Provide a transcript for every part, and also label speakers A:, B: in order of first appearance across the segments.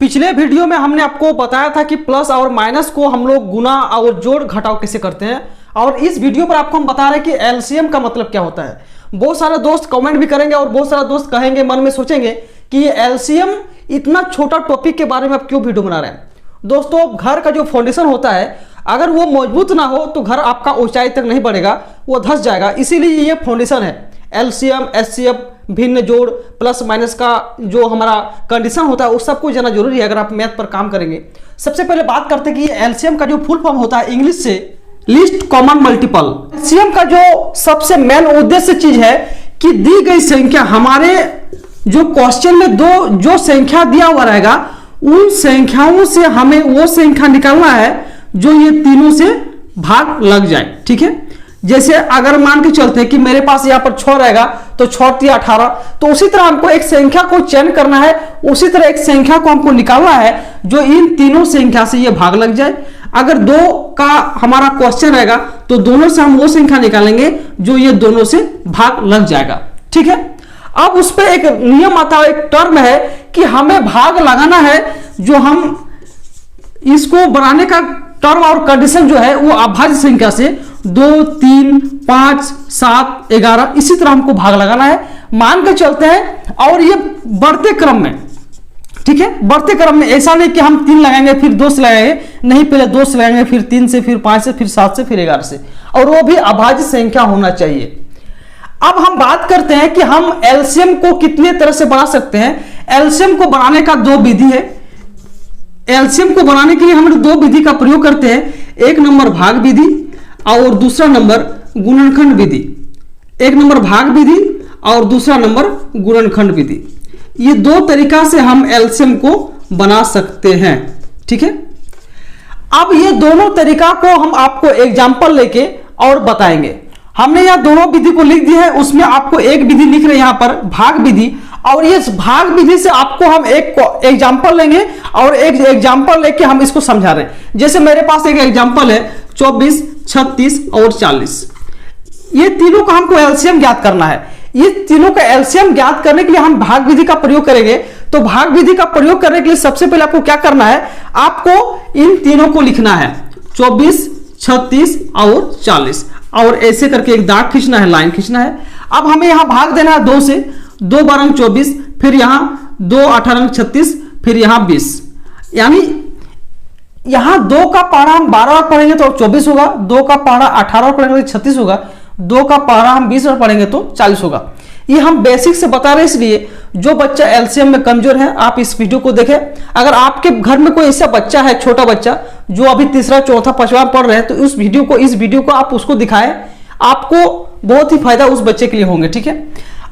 A: पिछले वीडियो में हमने आपको बताया था कि प्लस और माइनस को हम लोग गुना और जोड़ घटाव कैसे करते हैं, और इस वीडियो पर आपको हम बता रहे हैं कि एलसीएम का मतलब क्या होता है। बहुत सारे दोस्त कमेंट भी करेंगे और बहुत सारे दोस्त कहेंगे, मन में सोचेंगे कि ये एलसीएम इतना छोटा टॉपिक के बारे में आप क्यों वीडियो बना रहे हैं। दोस्तों, घर का जो फाउंडेशन होता है अगर वो मजबूत ना हो तो घर आपका ऊंचाई तक नहीं बढ़ेगा, वो धंस जाएगा। इसीलिए ये फाउंडेशन है। एलसीएम, एचसीएफ, भिन्न जोड़, प्लस माइनस का जो हमारा कंडीशन होता है उस सबको जाना जरूरी है अगर आप मैथ पर काम करेंगे। सबसे पहले बात करते हैं कि एलसीएम का जो फुल फॉर्म होता है इंग्लिश से लीस्ट कॉमन मल्टीपल। एलसीएम का जो सबसे मेन उद्देश्य चीज है कि दी गई संख्या, हमारे जो क्वेश्चन में दो जो संख्या दिया हुआ रहेगा उन संख्याओं से हमें वो संख्या निकालना है जो ये तीनों से भाग लग जाए। ठीक है, जैसे अगर मान के चलते हैं कि मेरे पास यहाँ पर 6 रहेगा तो 6 3 18, तो उसी तरह हमको एक संख्या को चयन करना है, उसी तरह एक संख्या को हमको निकालना है जो इन तीनों संख्या से ये भाग लग जाए। अगर 2 का हमारा क्वेश्चन रहेगा तो दोनों से हम वो संख्या निकालेंगे जो ये दोनों से भाग लग जाएगा। ठीक है, अब उस पर एक नियम आता है, एक टर्म है कि हमें भाग लगाना है, जो हम इसको बनाने का टर्म और कंडीशन जो है वो अभाज्य संख्या से 2 3 5 7 11 इसी तरह हमको भाग लगाना है, मान के चलते हैं। और ये बढ़ते क्रम में, ठीक है, बढ़ते क्रम में, ऐसा नहीं कि हम 3 लगाएंगे फिर 2 से लगाएंगे, नहीं, पहले 2 से लगाएंगे फिर 3 से फिर 5 से फिर 7 से फिर 11 से, और वो भी अभाज्य संख्या होना चाहिए। अब हम बात करते हैं कि हम एलसीएम को कितने तरह से बना सकते हैं। एलसीएम को बनाने का 2 विधि है। एलसीएम को बनाने के लिए हम 2 विधि का प्रयोग करते हैं। एक नंबर भाग विधि और दूसरा नंबर गुणनखंड विधि। एक नंबर भाग विधि और दूसरा नंबर गुणनखंड विधि। ये 2 तरीका से हम एलसीएम को बना सकते हैं। ठीक है, अब ये दोनों तरीका को हम आपको एग्जांपल लेके और बताएंगे। हमने यहाँ दोनों विधि को लिख दिया है, उसमें आपको एक विधि लिख रहे हैं यहाँ पर भाग विधि, और इस भाग विधि से आपको हम एक एग्जांपल लेंगे और एक एग्जांपल लेके हम इसको समझा रहे हैं। जैसे मेरे पास एक एग्जांपल है 24 36 और 40। ये तीनों का हमको एलसीएम ज्ञात करना है। ये तीनों का एलसीएम ज्ञात करने के लिए हम भाग विधि का प्रयोग करेंगे। तो भाग विधि का प्रयोग करने के लिए सबसे पहले आपको क्या करना है, आपको इन तीनों को लिखना है 24 36 और 40, और ऐसे करके एक दाग खींचना है, लाइन खींचना है। अब हमें यहां भाग देना है 2 से, 2 12 24, फिर यहां 2 18 36, फिर यहां 20, यानी यहां 2 का पहाड़ा हम 12 और पढ़ेंगे तो 24 होगा, 2 का पहाड़ा 18 और पढ़ेंगे तो 36 होगा, 2 का पहाड़ा हम 20 और पढ़ेंगे तो 40 होगा। ये हम बेसिक से बता रहे हैं, इसलिए जो बच्चा एलसीएम में कमजोर है आप इस वीडियो को देखें। अगर आपके घर में कोई ऐसा बच्चा है, छोटा बच्चा जो अभी 3रा 4था 5वां पढ़ रहे हैं, तो इस वीडियो को आप उसको दिखाएं, आपको बहुत ही फायदा उस बच्चे के लिए होंगे। ठीक है,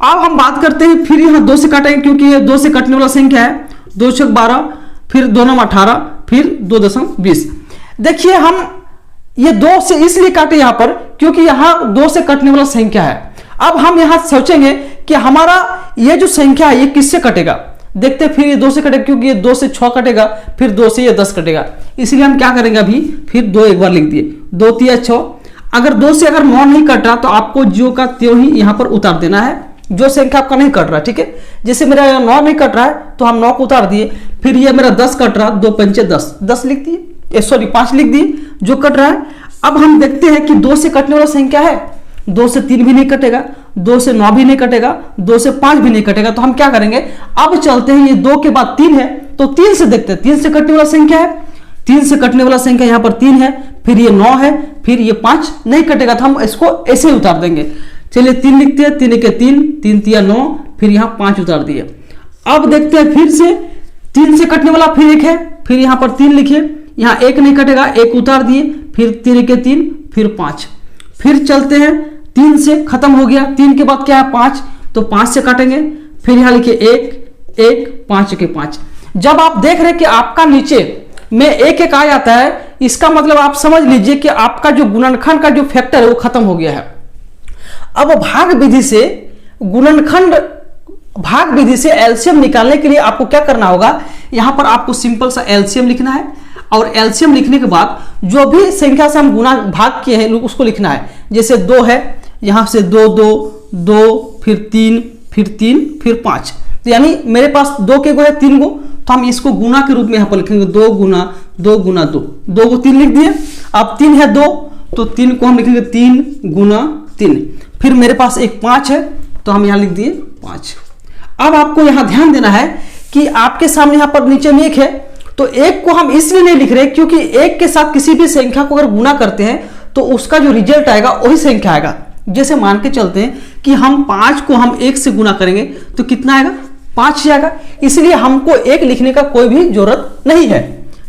A: अब हम बात करते हैं, फिर यहाँ 2 से काटेंगे क्योंकि ये 2 से कटने वाला संख्या है। 2 छक 12, फिर 2 9 18, फिर 2.20। देखिए, हम ये 2 से इसलिए काटे यहाँ पर क्योंकि यहाँ 2 से कटने वाला संख्या है। अब हम यहाँ सोचेंगे कि हमारा ये जो संख्या है ये किससे कटेगा। देखते हैं, फिर ये 2 से कटेगा क्योंकि ये 2 से 6 कटेगा, फिर 2 से ये 10 कटेगा, इसलिए हम क्या करेंगे, अभी फिर 2 एक बार लिख दिए, 2 3 6। अगर 2 से अगर 9 नहीं कट रहा तो आपको ज्यों का त्यों ही यहाँ पर उतार देना है, जो संख्या आपका नहीं कट रहा। ठीक है, जैसे मेरा 9 नहीं कट रहा है तो हम 9 को उतार दिए, फिर ये मेरा 10 कट रहा, 2 पंचे 10, 10 लिख दिए, सॉरी 5 लिख दिए जो कट रहा है। अब हम देखते हैं कि 2 से कटने वाला संख्या है, 2 से 3 भी नहीं कटेगा, 2 से 9 भी नहीं कटेगा, 2 से 5 भी नहीं कटेगा। तो हम क्या करेंगे, अब चलते हैं, ये 2 के बाद 3 है तो 3 से देखते हैं, 3 से कटने वाला संख्या है, 3 से कटने वाला संख्या यहाँ पर 3 है, फिर ये 9 है, फिर ये 5 नहीं कटेगा तो हम इसको ऐसे ही उतार देंगे। चलिए 3 लिखते हैं, 3 के 3, 3 3 9, फिर यहाँ 5 उतार दिए। अब देखते हैं, फिर से 3 से कटने वाला फिर 1 है, फिर यहाँ पर 3 लिखिए, यहाँ 1 नहीं कटेगा, 1 उतार दिए, फिर 3 के 3, फिर 5। फिर चलते हैं, 3 से खत्म हो गया, 3 के बाद क्या है 5, तो 5 से काटेंगे, फिर यहाँ लिखिए 1 1 5 के 5। जब आप देख रहे हैं कि आपका नीचे में 1 1 आ जाता है, इसका मतलब आप समझ लीजिए कि आपका जो गुणनखंड का जो फैक्टर है वो खत्म हो गया है। अब भाग विधि से एलसीएम निकालने के लिए आपको क्या करना होगा, यहां पर आपको सिंपल सा एलसीएम लिखना है, और एलसीएम लिखने के बाद जो भी संख्या से हम गुना भाग किए हैं उसको लिखना है। जैसे 2 है, यहां से 2 2 2, फिर 3 फिर 3 फिर 5, तो यानी मेरे पास 2 के गो है 3 गो, तो हम इसको गुना के रूप में यहाँ पर लिखेंगे 2 गुना 2 गुना 2, 2 को 3 लिख दिए। अब 3 है 2, तो 3 को हम लिखेंगे 3 गुना 3। फिर मेरे पास एक 5 है, तो हम यहाँ लिख दिए 5। अब आपको यहाँ ध्यान देना है कि आपके सामने यहाँ पर नीचे में 1 है, तो 1 को हम इसलिए नहीं लिख रहे क्योंकि 1 के साथ किसी भी संख्या को अगर गुना करते हैं तो उसका जो रिजल्ट आएगा वही संख्या आएगा। जैसे मान के चलते हैं कि हम 5 को हम 1 से गुना करेंगे तो कितना आएगा, 5 ही आएगा, इसलिए हमको 1 लिखने का कोई भी जरूरत नहीं है।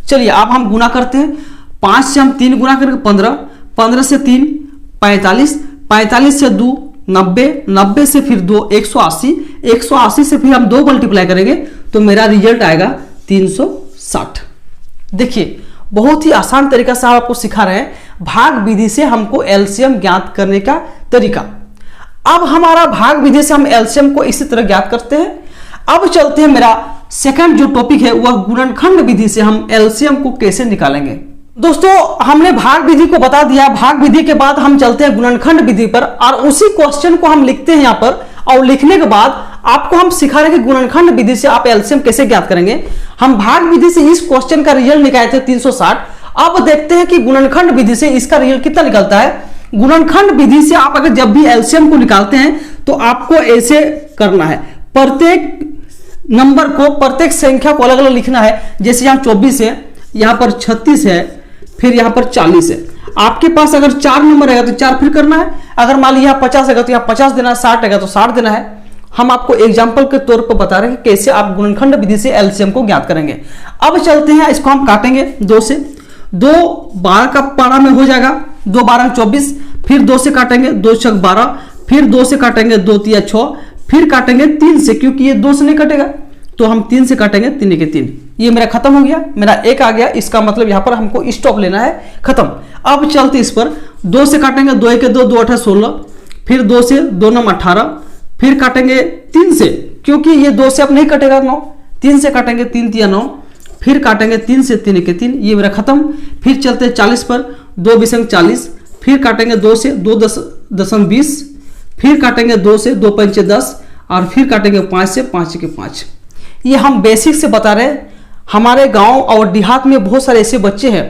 A: चलिए अब हम गुना करते हैं। 5 से हम 3 गुना करेंगे 15, 15 से 3 45, 45 से 2 90, 90 से फिर 2 180, 180 से फिर हम 2 मल्टीप्लाई करेंगे तो मेरा रिजल्ट आएगा 360। देखिए बहुत ही आसान तरीका से आपको सिखा रहे हैं भाग विधि से हमको एलसीएम ज्ञात करने का तरीका। अब हमारा भाग विधि से हम एलसीएम को इसी तरह ज्ञात करते हैं। अब चलते हैं, मेरा सेकंड जो टॉपिक है वह गुणनखंड विधि से हम एलसीएम को कैसे निकालेंगे। दोस्तों हमने भाग विधि को बता दिया, भाग विधि के बाद हम चलते हैं गुणनखंड विधि पर और उसी क्वेश्चन को हम लिखते हैं यहाँ पर, और लिखने के बाद आपको हम सिखा रहे हैं कि गुणनखंड विधि से आप एलसीएम कैसे ज्ञात करेंगे। हम भाग विधि से इस क्वेश्चन का रिजल्ट निकाले थे 360। अब देखते हैं कि गुणनखंड विधि से इसका रिजल्ट कितना निकलता है। गुणनखंड विधि से आप अगर जब भी एलसीएम को निकालते हैं तो आपको ऐसे करना है, प्रत्येक नंबर को, प्रत्येक संख्या को अलग अलग लिखना है। जैसे यहाँ 24 है, यहाँ पर 36 है, फिर यहाँ पर 40 है। आपके पास अगर 4 नंबर रहेगा तो 4 फिर करना है। अगर मान लीजिए यहाँ 50 है तो यहाँ 50 देना है, 60 है तो 60 देना है। हम आपको एग्जाम्पल के तौर पर बता रहे हैं कि कैसे आप गुणनखंड विधि से एलसीएम को ज्ञात करेंगे। अब चलते हैं, इसको हम काटेंगे 2 से। 2 12 का पारा में हो जाएगा, 2 12 24, फिर 2 से काटेंगे 2 6 12, फिर 2 से काटेंगे 2 3 6, फिर काटेंगे 3 से, क्योंकि ये 2 से नहीं कटेगा तो हम 3 से काटेंगे, 3 के 3। ये मेरा खत्म हो गया, मेरा 1 आ गया। इसका मतलब यहाँ पर हमको स्टॉप लेना है, खत्म। अब चलते इस पर, 2 से काटेंगे 2 1 2 2 8 16, फिर 2 से 2 9 18, फिर काटेंगे 3 से, क्योंकि ये 2 से अब नहीं कटेगा 9, 3 से काटेंगे 3 3 9, फिर काटेंगे 3 से, 3 के 3। ये मेरा खत्म। फिर चलते हैं 40 पर, 2 20 40, फिर काटेंगे 2 से, 2 10 10 20, फिर काटेंगे 2 से, 2 5 10, और फिर काटेंगे 5 से, 5 के 5। ये हम बेसिक से बता रहे हैं। हमारे गांव और देहात में बहुत सारे ऐसे बच्चे हैं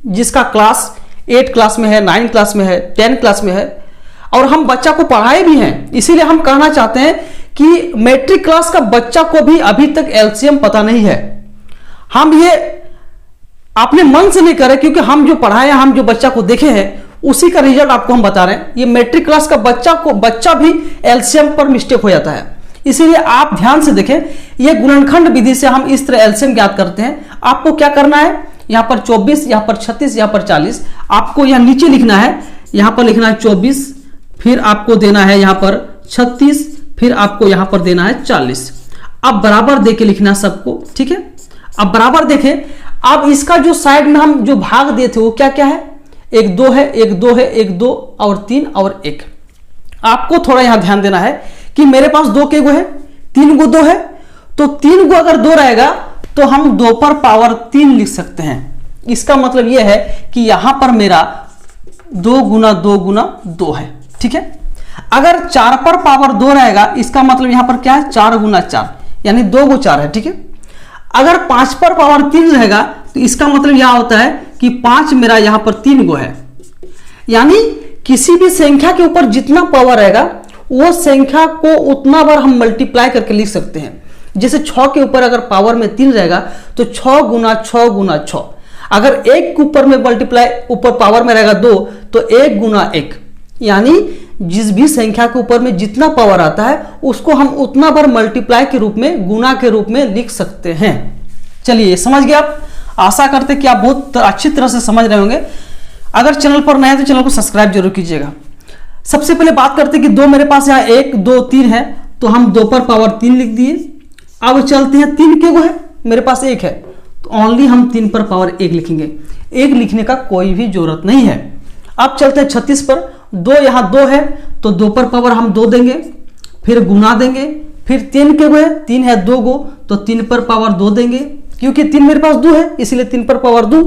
A: जिसका क्लास 8 क्लास में है, 9 क्लास में है, 10 क्लास में है, और हम बच्चा को पढ़ाए भी हैं। इसीलिए हम कहना चाहते हैं कि मैट्रिक क्लास का बच्चा को भी अभी तक एलसीएम पता नहीं है। हम ये अपने मन से नहीं कर रहे, क्योंकि हम जो पढ़ाए, हम जो बच्चा को देखे हैं उसी का रिजल्ट आपको हम बता रहे हैं। ये मैट्रिक क्लास का बच्चा भी एलसीएम पर मिस्टेक हो जाता है, इसीलिए आप ध्यान से देखें। ये गुणनखंड विधि से हम इस तरह एलसीएम ज्ञात करते हैं। आपको क्या करना है, यहाँ पर 24, यहाँ पर 36, यहाँ पर 40, आपको यहाँ नीचे लिखना है। यहाँ पर लिखना है 24, फिर आपको देना है यहाँ पर 36, फिर आपको यहाँ पर देना है 40। अब बराबर देके लिखना सबको, ठीक है। अब बराबर देखें। अब इसका जो साइड में हम जो भाग दिए थे वो क्या क्या है, 1 2 है, 1 2 है, 1 2 और 3 और 1। आपको थोड़ा यहां ध्यान देना है कि मेरे पास 2 के गो है, 3 गो 2 है, तो 3 गो अगर 2 रहेगा तो हम 2 पर पावर 3 लिख सकते हैं। इसका मतलब यह है कि यहां पर मेरा 2 गुना 2 गुना 2 है, ठीक है। अगर 4 पर पावर 2 रहेगा, इसका मतलब यहां पर क्या है, 4 गुना 4, यानी 2 गो 4 है, ठीक है। अगर 5 पर पावर 3 रहेगा तो इसका मतलब यह होता है कि 5 मेरा यहां पर 3 गो है। यानी किसी भी संख्या के ऊपर जितना पावर रहेगा वो संख्या को उतना बार हम मल्टीप्लाई करके लिख सकते हैं। जैसे 6 के ऊपर अगर पावर में 3 रहेगा तो 6 गुना 6 गुना 6। अगर 1 के ऊपर में मल्टीप्लाई, ऊपर पावर में रहेगा 2, तो 1 गुना 1। यानी जिस भी संख्या के ऊपर में जितना पावर आता है उसको हम उतना बार मल्टीप्लाई के रूप में, गुना के रूप में लिख सकते हैं। चलिए समझ गए आप। आशा करते कि आप बहुत अच्छी तरह से समझ रहे होंगे। अगर चैनल पर नए हैं तो चैनल को सब्सक्राइब जरूर कीजिएगा। सबसे पहले बात करते हैं कि 2 मेरे पास यहाँ 1 2 3 है, तो हम 2 पर पावर 3 लिख दिए। अब चलते हैं 3 के वो है, मेरे पास 1 है, तो ओनली हम 3 पर पावर 1 लिखेंगे। 1 लिखने का कोई भी जरूरत नहीं है। अब चलते हैं 36 पर, 2 यहाँ 2 है तो 2 पर पावर हम 2 देंगे, फिर गुना देंगे। फिर 3 के गो है, 3 है 2 गो, तो 3 पर पावर 2 देंगे, क्योंकि 3 मेरे पास 2 है इसलिए 3 पर पावर 2।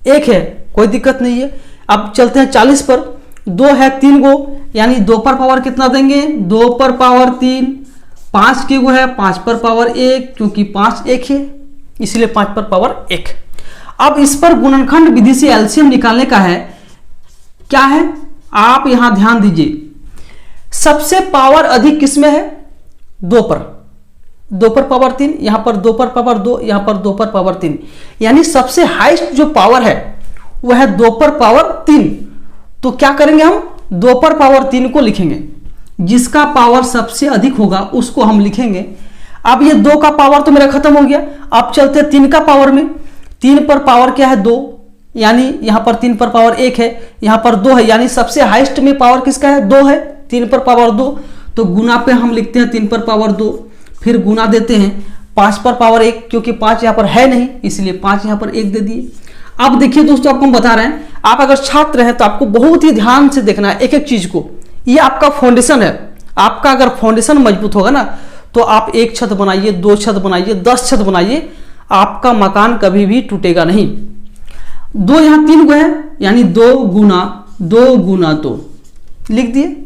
A: 1 है, कोई दिक्कत नहीं है। अब चलते हैं 40 पर, 2 है 3 गो, यानी 2 पर पावर कितना देंगे, 2 पर पावर 3। 5 के गो है, 5 पर पावर 1, क्योंकि 5 1 है, इसलिए 5 पर पावर 1। अब इस पर गुणनखंड विधि से एलसीएम निकालने का है। क्या है, आप यहां ध्यान दीजिए, सबसे पावर अधिक किसमें है, 2 पर, 2 पर पावर 3, यहां पर 2 पर पावर 2, यहां पर 2 पर पावर 3, यानी सबसे हाईएस्ट जो पावर है वह है 2 पर पावर 3। तो क्या करेंगे, हम 2 पर पावर 3 को लिखेंगे, जिसका पावर सबसे अधिक होगा उसको हम लिखेंगे। अब ये 2 का पावर तो मेरा खत्म हो गया, अब चलते हैं 3 का पावर में। 3 पर पावर क्या है, 2, यानी यहां पर 3 पर पावर 1 है, यहां पर 2 है, यानी सबसे हाईएस्ट में पावर किसका है, 2 है, 3 पर पावर 2। तो गुना पे हम लिखते हैं 3 पर पावर 2, फिर गुना देते हैं 5 पर पावर 1, क्योंकि 5 यहां पर है नहीं इसलिए 5 यहां पर 1 दे दिए। अब देखिए दोस्तों, आपको हम बता रहे हैं, आप अगर छात्र हैं तो आपको बहुत ही ध्यान से देखना है एक एक चीज को। ये आपका फाउंडेशन है, आपका अगर फाउंडेशन मजबूत होगा ना तो आप 1 छत बनाइए, 2 छत बनाइए, 10 छत बनाइए, आपका मकान कभी भी टूटेगा नहीं। 2 यहां 3 गो है, यानी 2 गुना 2 लिख दिए।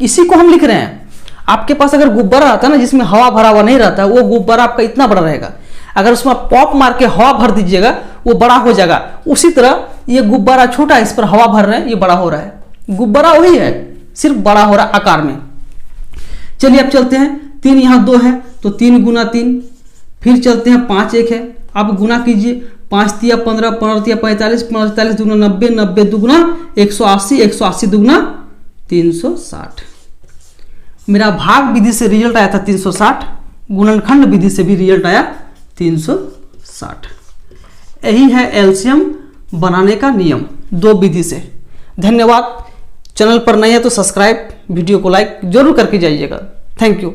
A: इसी को हम लिख रहे हैं, आपके पास अगर गुब्बारा आता है ना जिसमें हवा भरा हुआ नहीं रहता, वो गुब्बारा आपका इतना बड़ा रहेगा, अगर उसमें आप पॉप मार के हवा भर दीजिएगा वो बड़ा हो जाएगा। उसी तरह ये गुब्बारा छोटा है, इस पर हवा भर रहे हैं, ये बड़ा हो रहा है। गुब्बारा वही है, सिर्फ बड़ा हो रहा है आकार में। चलिए अब चलते हैं, 3 यहां 2 है तो 3 गुना 3, फिर चलते हैं 5 1 है, अब गुना कीजिए, 5 तिया 15, 15 तिया 45, 45 दुगुना 90, 90 दुगुना 180, 180 दुगुना 360। मेरा भाग विधि से रिजल्ट आया था 360, गुणनखंड विधि से भी रिजल्ट आया 360। यही है एलसीएम बनाने का नियम 2 विधि से। धन्यवाद। चैनल पर नए हैं तो सब्सक्राइब, वीडियो को लाइक जरूर करके जाइएगा। Thank you.